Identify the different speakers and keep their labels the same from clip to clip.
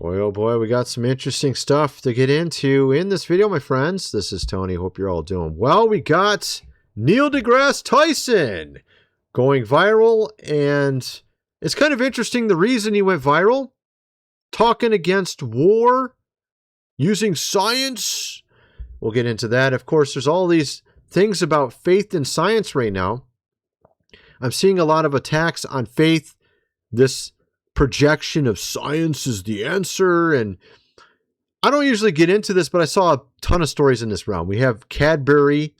Speaker 1: Boy, oh boy, we got some interesting stuff to get into in this video, my friends. This is Tony. Hope you're all doing well. We got Neil deGrasse Tyson going viral, and it's kind of interesting the reason he went viral. Talking against war, using science. We'll get into that. Of course, there's all these things about faith and science right now. I'm seeing a lot of attacks on faith. This projection of science is the answer. And I don't usually get into this, but I saw a ton of stories in this realm. We have Cadbury,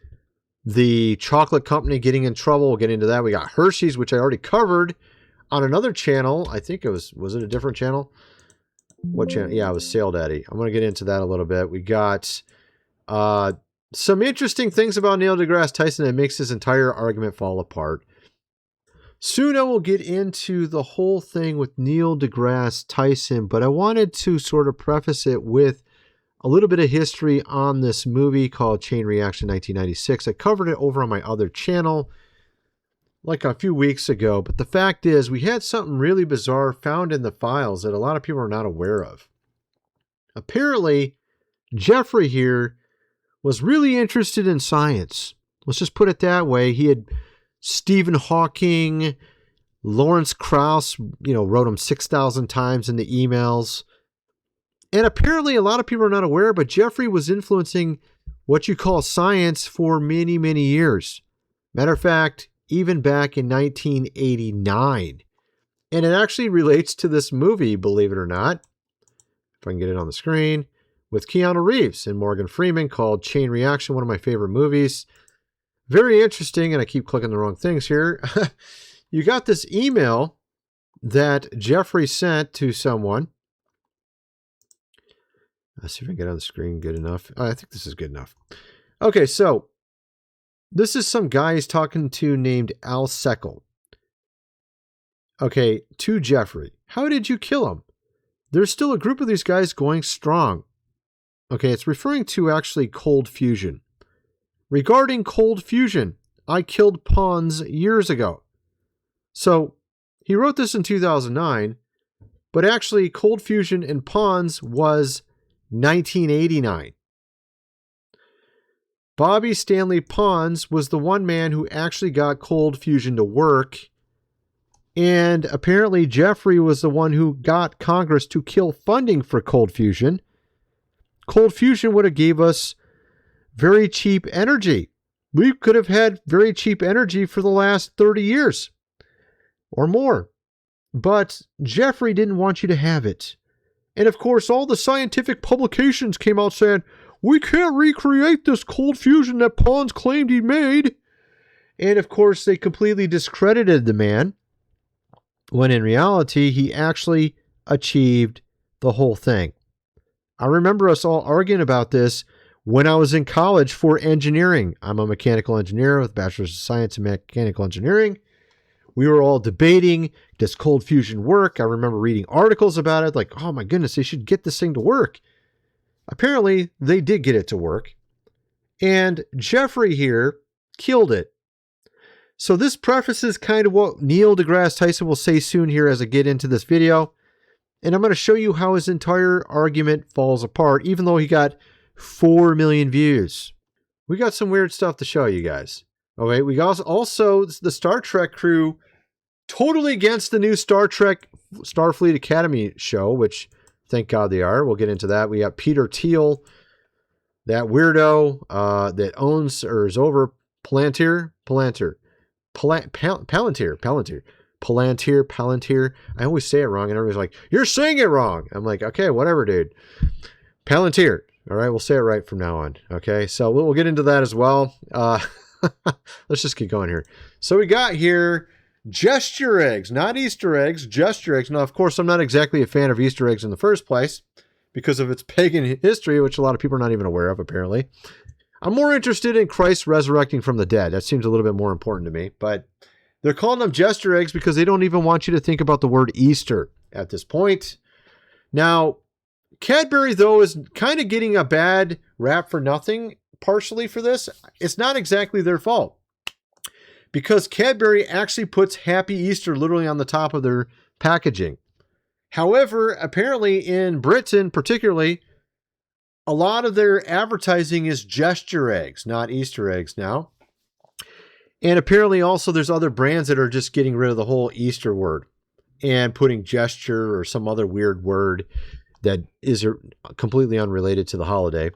Speaker 1: the chocolate company, getting in trouble. We'll get into that. We got Hershey's, which I already covered on another channel. I think it was it a different channel? What channel? Yeah, it was Sale Daddy. I'm going to get into that a little bit. We got some interesting things about Neil deGrasse Tyson that makes his entire argument fall apart. Soon I will get into the whole thing with Neil deGrasse Tyson, but I wanted to sort of preface it with a little bit of history on this movie called Chain Reaction 1996. I covered it over on my other channel like a few weeks ago, but the fact is we had something really bizarre found in the files that a lot of people are not aware of. Apparently, Jeffrey here was really interested in science. Let's just put it that way. He had Stephen Hawking, Lawrence Krauss, wrote him 6,000 times in the emails. And apparently a lot of people are not aware, but Jeffrey was influencing what you call science for many, many years. Matter of fact, even back in 1989. And it actually relates to this movie, believe it or not, if I can get it on the screen, with Keanu Reeves and Morgan Freeman, called Chain Reaction, one of my favorite movies. Very interesting, and I keep clicking the wrong things here. You got this email that Jeffrey sent to someone. Let's see if I can get on the screen good enough. I think this is good enough. Okay, so this is some guy he's talking to named Al Seckel. Okay, to Jeffrey. How did you kill him? There's still a group of these guys going strong. Okay, it's referring to actually cold fusion. Regarding cold fusion, I killed pawns years ago. So he wrote this in 2009, but actually cold fusion and pawns was 1989. Bobby Stanley Pons was the one man who actually got cold fusion to work. And apparently Jeffrey was the one who got Congress to kill funding for cold fusion. Cold fusion would have gave us very cheap energy. We could have had very cheap energy for the last 30 years or more. But Jeffrey didn't want you to have it. And of course, all the scientific publications came out saying, we can't recreate this cold fusion that Pons claimed he made. And of course, they completely discredited the man, when in reality, he actually achieved the whole thing. I remember us all arguing about this when I was in college for engineering. I'm a mechanical engineer with a bachelor's of science in mechanical engineering. We were all debating, does cold fusion work? I remember reading articles about it, like, oh my goodness, they should get this thing to work. Apparently, they did get it to work. And Jeffrey here killed it. So this prefaces kind of what Neil deGrasse Tyson will say soon here as I get into this video. And I'm going to show you how his entire argument falls apart, even though he got 4 million views. We got some weird stuff to show you guys. Okay, we also the Star Trek crew totally against the new Star Trek Starfleet Academy show, which thank God they are. We'll get into that. We got Peter Thiel, that weirdo that owns or is over Palantir. I always say it wrong, and everybody's like, "You're saying it wrong." I'm like, "Okay, whatever, dude." Palantir. All right, we'll say it right from now on. Okay, so we'll get into that as well. Let's just keep going here. So we got here gesture eggs, not Easter eggs, gesture eggs. Now, of course, I'm not exactly a fan of Easter eggs in the first place because of its pagan history, which a lot of people are not even aware of, apparently. I'm more interested in Christ resurrecting from the dead. That seems a little bit more important to me. But they're calling them gesture eggs because they don't even want you to think about the word Easter at this point. Now, Cadbury, though, is kind of getting a bad rap for nothing, partially for this. It's not exactly their fault, because Cadbury actually puts Happy Easter literally on the top of their packaging. However, apparently in Britain particularly, a lot of their advertising is gesture eggs, not Easter eggs now. And apparently also there's other brands that are just getting rid of the whole Easter word and putting gesture or some other weird word that is completely unrelated to the holiday.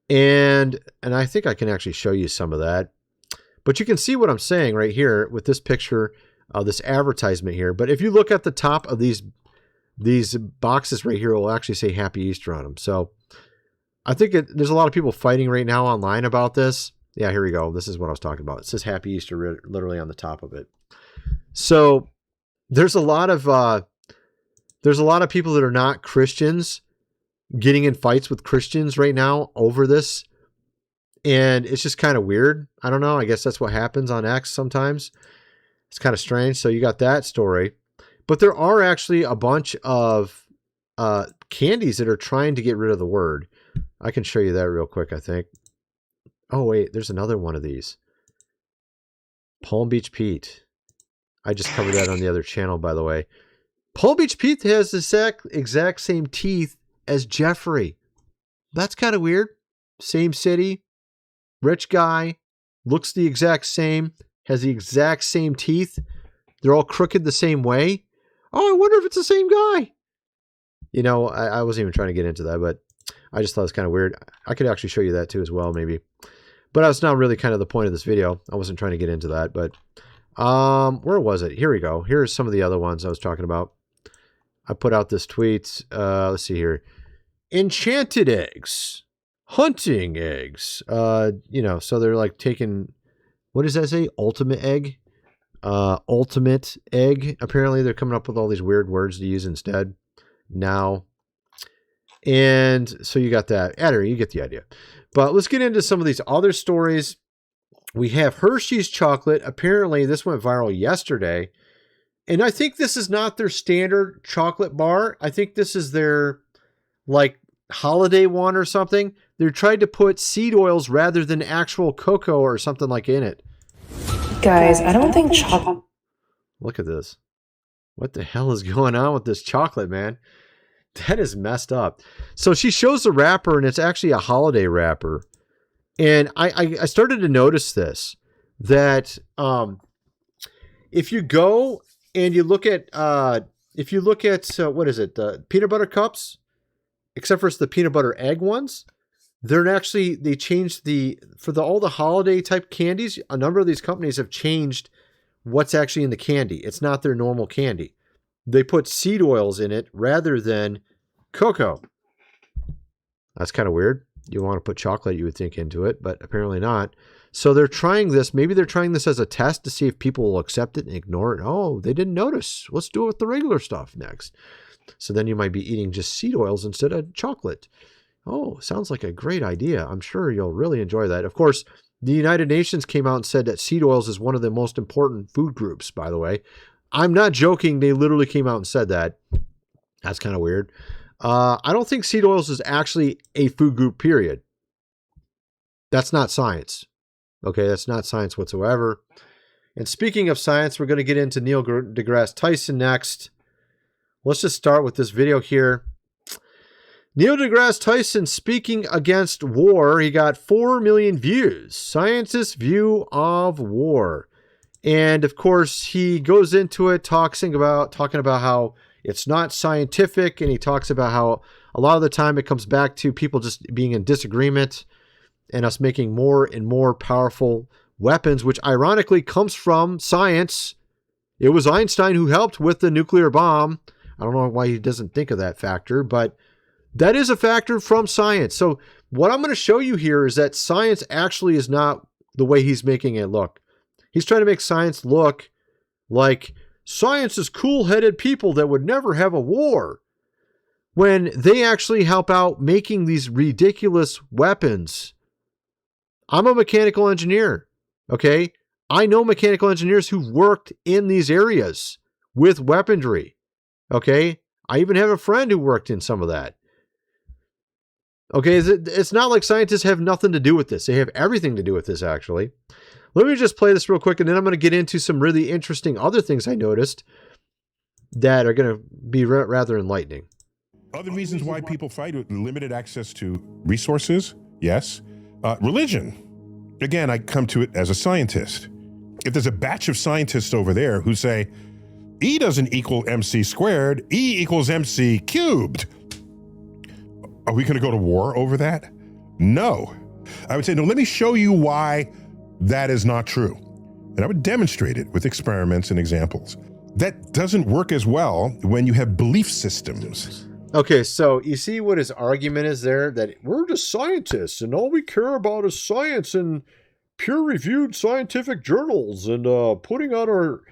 Speaker 1: And I think I can actually show you some of that. But you can see what I'm saying right here with this picture of this advertisement here. But if you look at the top of these boxes right here, it will actually say Happy Easter on them. So I think there's a lot of people fighting right now online about this. Yeah, here we go. This is what I was talking about. It says Happy Easter literally on the top of it. So there's a lot of people that are not Christians getting in fights with Christians right now over this. And it's just kind of weird. I don't know. I guess that's what happens on X sometimes. It's kind of strange. So you got that story. But there are actually a bunch of candies that are trying to get rid of the word. I can show you that real quick, I think. Oh, wait. There's another one of these. Palm Beach Pete. I just covered that on the other channel, by the way. Palm Beach Pete has the exact same teeth as Jeffrey. That's kind of weird. Same city. Rich guy. Looks the exact same. Has the exact same teeth. They're all crooked the same way. Oh, I wonder if it's the same guy. You know, I wasn't even trying to get into that, but I just thought it was kind of weird. I could actually show you that too as well, maybe. But that's not really kind of the point of this video. I wasn't trying to get into that, but where was it? Here we go. Here's some of the other ones I was talking about. I put out this tweet. Let's see here. Enchanted eggs. Hunting eggs. You know, so they're like taking, what does that say? Ultimate egg? Ultimate egg. Apparently they're coming up with all these weird words to use instead now. And so you got that. Adder, you get the idea. But let's get into some of these other stories. We have Hershey's chocolate. Apparently this went viral yesterday. And I think this is not their standard chocolate bar. I think this is their like holiday one or something. They're trying to put seed oils rather than actual cocoa or something like in it.
Speaker 2: Guys, I don't think chocolate...
Speaker 1: Look at this. What the hell is going on with this chocolate, man? That is messed up. So she shows the wrapper, and it's actually a holiday wrapper. And I started to notice this, that if you go and you look at, what is it, the peanut butter cups, except for it's the peanut butter egg ones, they changed all the holiday type candies. A number of these companies have changed what's actually in the candy. It's not their normal candy. They put seed oils in it rather than cocoa. That's kind of weird. You want to put chocolate, you would think, into it, but apparently not. So they're trying this. Maybe they're trying this as a test to see if people will accept it and ignore it. Oh, they didn't notice. Let's do it with the regular stuff next. So then you might be eating just seed oils instead of chocolate. Oh, sounds like a great idea. I'm sure you'll really enjoy that. Of course, the United Nations came out and said that seed oils is one of the most important food groups, by the way. I'm not joking. They literally came out and said that. That's kind of weird. I don't think seed oils is actually a food group, period. That's not science. Okay, that's not science whatsoever. And speaking of science, we're going to get into Neil deGrasse Tyson next. Let's just start with this video here. Neil deGrasse Tyson speaking against war. He got 4 million views. Scientists' view of war. And of course, he goes into it talking about how it's not scientific, and he talks about how a lot of the time it comes back to people just being in disagreement and us making more and more powerful weapons, which ironically comes from science. It was Einstein who helped with the nuclear bomb. I don't know why he doesn't think of that factor, but that is a factor from science. So what I'm going to show you here is that science actually is not the way he's making it look. He's trying to make science look like science is cool-headed people that would never have a war, when they actually help out making these ridiculous weapons. I'm a mechanical engineer, okay? I know mechanical engineers who've worked in these areas with weaponry, okay? I even have a friend who worked in some of that. Okay, it's not like scientists have nothing to do with this. They have everything to do with this, actually. Let me just play this real quick, and then I'm going to get into some really interesting other things I noticed. that are going to be rather enlightening.
Speaker 3: Other reasons why people fight with limited access to resources, yes. Religion. Again, I come to it as a scientist. If there's a batch of scientists over there who say, E doesn't equal MC squared, E equals MC cubed, are we going to go to war over that? No. I would say, no, let me show you why that is not true. And I would demonstrate it with experiments and examples. That doesn't work as well when you have belief systems.
Speaker 1: Okay, so you see what his argument is there? That we're just scientists and all we care about is science and peer-reviewed scientific journals and putting out our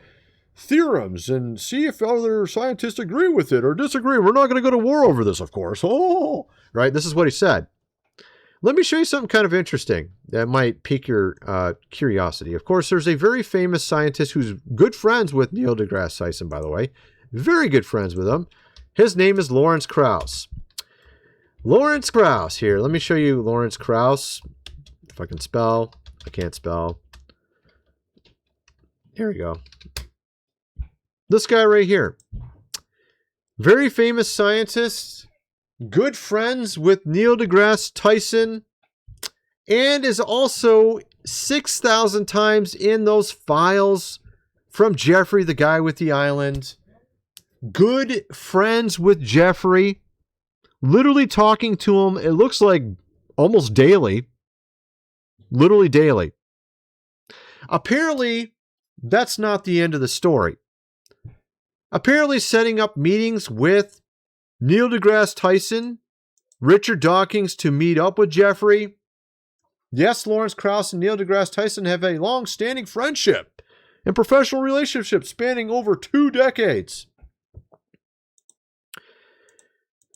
Speaker 1: theorems and see if other scientists agree with it or disagree. We're not going to go to war over this, of course. Oh, right? This is what he said. Let me show you something kind of interesting that might pique your curiosity. Of course, there's a very famous scientist who's good friends with Neil deGrasse Tyson, by the way. Very good friends with him. His name is Lawrence Krauss. Lawrence Krauss here. Let me show you Lawrence Krauss. If I can spell. I can't spell. Here we go. This guy right here. Very famous scientist. Good friends with Neil deGrasse Tyson. And is also 6,000 times in those files from Jeffrey, the guy with the island. Good friends with Jeffrey. Literally talking to him, it looks like almost daily. Literally daily. Apparently, that's not the end of the story. Apparently setting up meetings with Neil deGrasse Tyson, Richard Dawkins to meet up with Jeffrey. Yes, Lawrence Krauss and Neil deGrasse Tyson have a long-standing friendship and professional relationship spanning over 2 decades.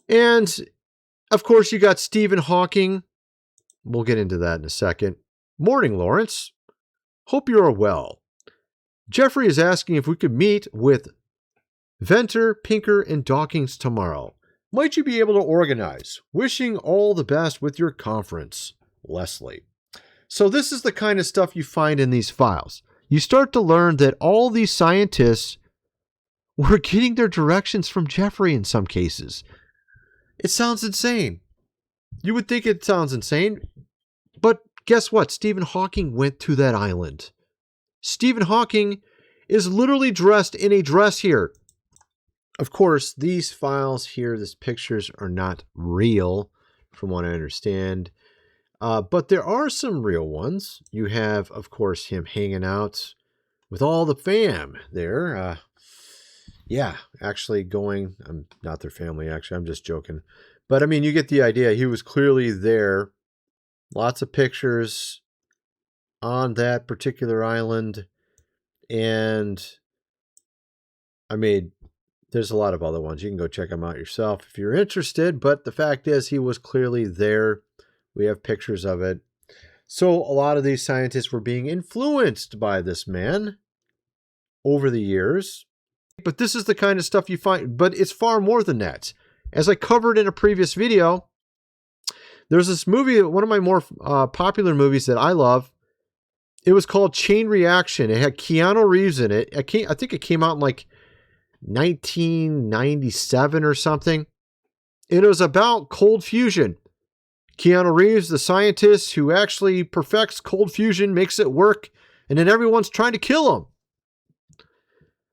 Speaker 1: And, of course, you got Stephen Hawking. We'll get into that in a second. Morning, Lawrence. Hope you are well. Jeffrey is asking if we could meet with Venter, Pinker, and Dawkins tomorrow. Might you be able to organize? Wishing all the best with your conference. Leslie. So this is the kind of stuff you find in these files. You start to learn that all these scientists were getting their directions from Jeffrey in some cases. It sounds insane. You would think it sounds insane, but guess what? Stephen Hawking went to that island. Stephen Hawking is literally dressed in a dress here. Of course, these files here, these pictures are not real, from what I understand. But there are some real ones. You have, of course, him hanging out with all the fam there. Yeah, actually going, I'm not their family, actually, I'm just joking. But I mean, you get the idea. He was clearly there. Lots of pictures on that particular island. And I mean, there's a lot of other ones. You can go check them out yourself if you're interested. But the fact is, he was clearly there. We have pictures of it. So a lot of these scientists were being influenced by this man over the years. But this is the kind of stuff you find. But it's far more than that. As I covered in a previous video, there's this movie, one of my more popular movies that I love. It was called Chain Reaction. It had Keanu Reeves in it. I think it came out in like 1997 or something. And it was about cold fusion. Keanu Reeves, the scientist who actually perfects cold fusion, makes it work, and then everyone's trying to kill him.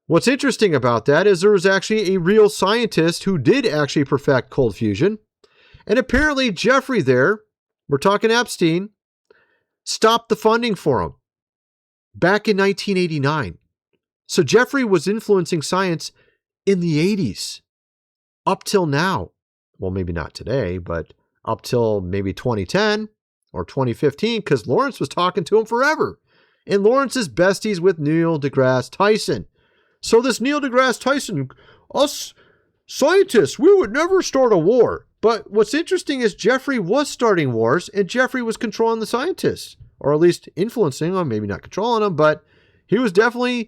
Speaker 1: What's interesting about that is there was actually a real scientist who did actually perfect cold fusion. And apparently Jeffrey there, we're talking Epstein, stopped the funding for him back in 1989. So Jeffrey was influencing science in the 80s up till now. Well, maybe not today, but up till maybe 2010 or 2015, because Lawrence was talking to him forever. And Lawrence is besties with Neil deGrasse Tyson. So this Neil deGrasse Tyson, us scientists, we would never start a war. But what's interesting is Jeffrey was starting wars, and Jeffrey was controlling the scientists, or at least influencing them, maybe not controlling them, but he was definitely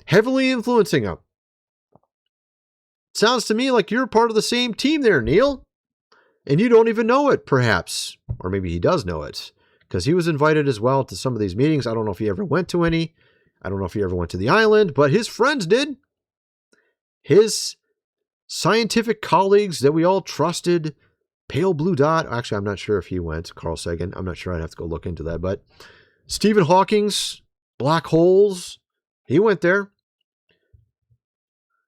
Speaker 1: heavily influencing them. Sounds to me like you're part of the same team there, Neil. And you don't even know it, perhaps. Or maybe he does know it, because he was invited as well to some of these meetings. I don't know if he ever went to any. I don't know if he ever went to the island, but his friends did. his scientific colleagues that we all trusted, Pale Blue Dot. Actually, I'm not sure if he went, Carl Sagan. I'm not sure. I'd have to go look into that. But Stephen Hawking's black holes, he went there.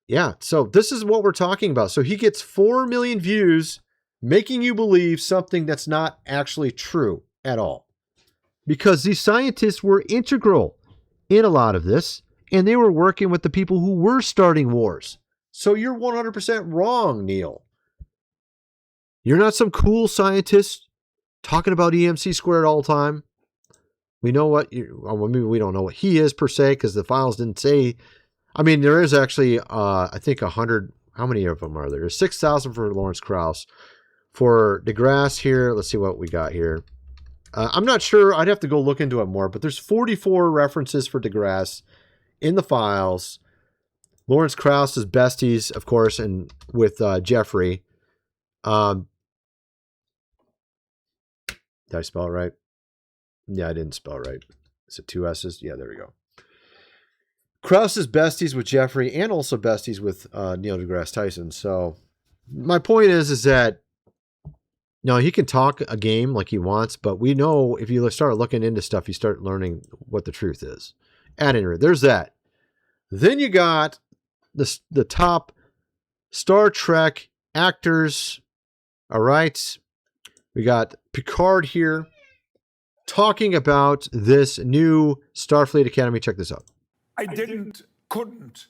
Speaker 1: Yeah, so this is what we're talking about. So he gets 4 million views, making you believe something that's not actually true at all. Because these scientists were integral in a lot of this, and they were working with the people who were starting wars. So you're 100% wrong, Neil. You're not some cool scientist talking about EMC squared all the time. We know what well, maybe we don't know what he is per se, because the files didn't say. I mean, there is actually, I think 100. How many of them are there? There's 6,000 for Lawrence Krauss. For deGrasse here, let's see what we got here. I'm not sure. I'd have to go look into it more, but there's 44 references for deGrasse in the files. Lawrence Krauss is besties, of course, and with Jeffrey. Did I spell it right? Yeah, I didn't spell it right. Is it 2 S's? Yeah, there we go. Krauss is besties with Jeffrey and also besties with Neil deGrasse Tyson. So my point is that he can talk a game like he wants, but we know if you start looking into stuff, you start learning what the truth is. At any rate, there's that. Then you got the top Star Trek actors. All right. We got Picard here talking about this new Starfleet Academy. Check this out.
Speaker 4: I couldn't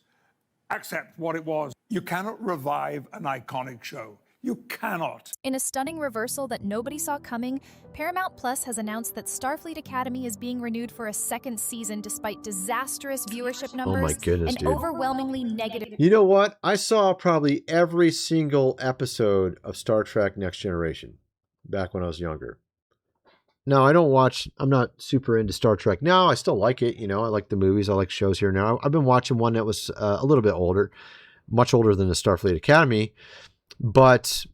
Speaker 4: accept what it was. You cannot revive an iconic show. You cannot.
Speaker 5: In a stunning reversal that nobody saw coming, Paramount Plus has announced that Starfleet Academy is being renewed for a second season despite disastrous viewership numbers.
Speaker 1: Oh my goodness,
Speaker 5: and
Speaker 1: dude.
Speaker 5: Overwhelmingly negative.
Speaker 1: You know what? I saw probably every single episode of Star Trek Next Generation back when I was younger. Now, I'm not super into Star Trek now. I still like it. I like the movies. I like shows here now. I've been watching one that was a little bit older, much older than the Starfleet Academy. But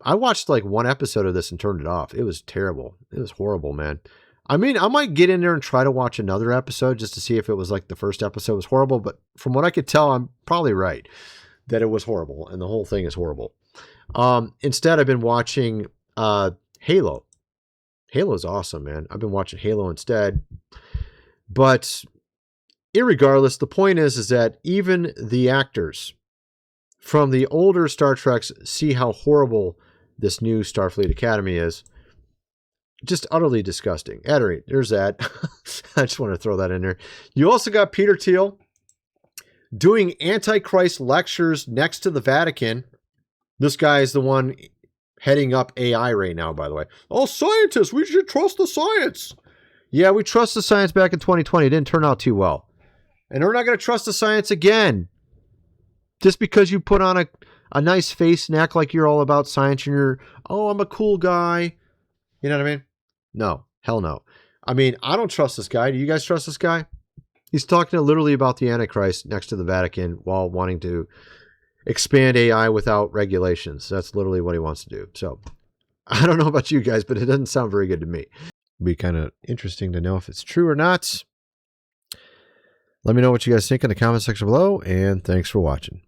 Speaker 1: I watched like one episode of this and turned it off. It was terrible. It was horrible, man. I mean, I might get in there and try to watch another episode just to see if it was like the first episode was horrible. But from what I could tell, I'm probably right that it was horrible and the whole thing is horrible. Instead, I've been watching Halo. Halo's awesome, man. I've been watching Halo instead. But irregardless, the point is that even the actors from the older Star Treks see how horrible this new Starfleet Academy is. Just utterly disgusting. At any rate, there's that. I just want to throw that in there. You also got Peter Thiel doing Antichrist lectures next to the Vatican. This guy is the one heading up AI right now, by the way. Oh, scientists, we should trust the science. Yeah, we trust the science back in 2020. It didn't turn out too well. And we're not going to trust the science again. Just because you put on a nice face and act like you're all about science and I'm a cool guy. You know what I mean? No, hell no. I mean, I don't trust this guy. Do you guys trust this guy? He's talking literally about the Antichrist next to the Vatican while wanting to expand AI without regulations. That's literally what he wants to do. So I don't know about you guys, but it doesn't sound very good to me. It'd be kind of interesting to know if it's true or not. Let me know what you guys think in the comment section below, and thanks for watching.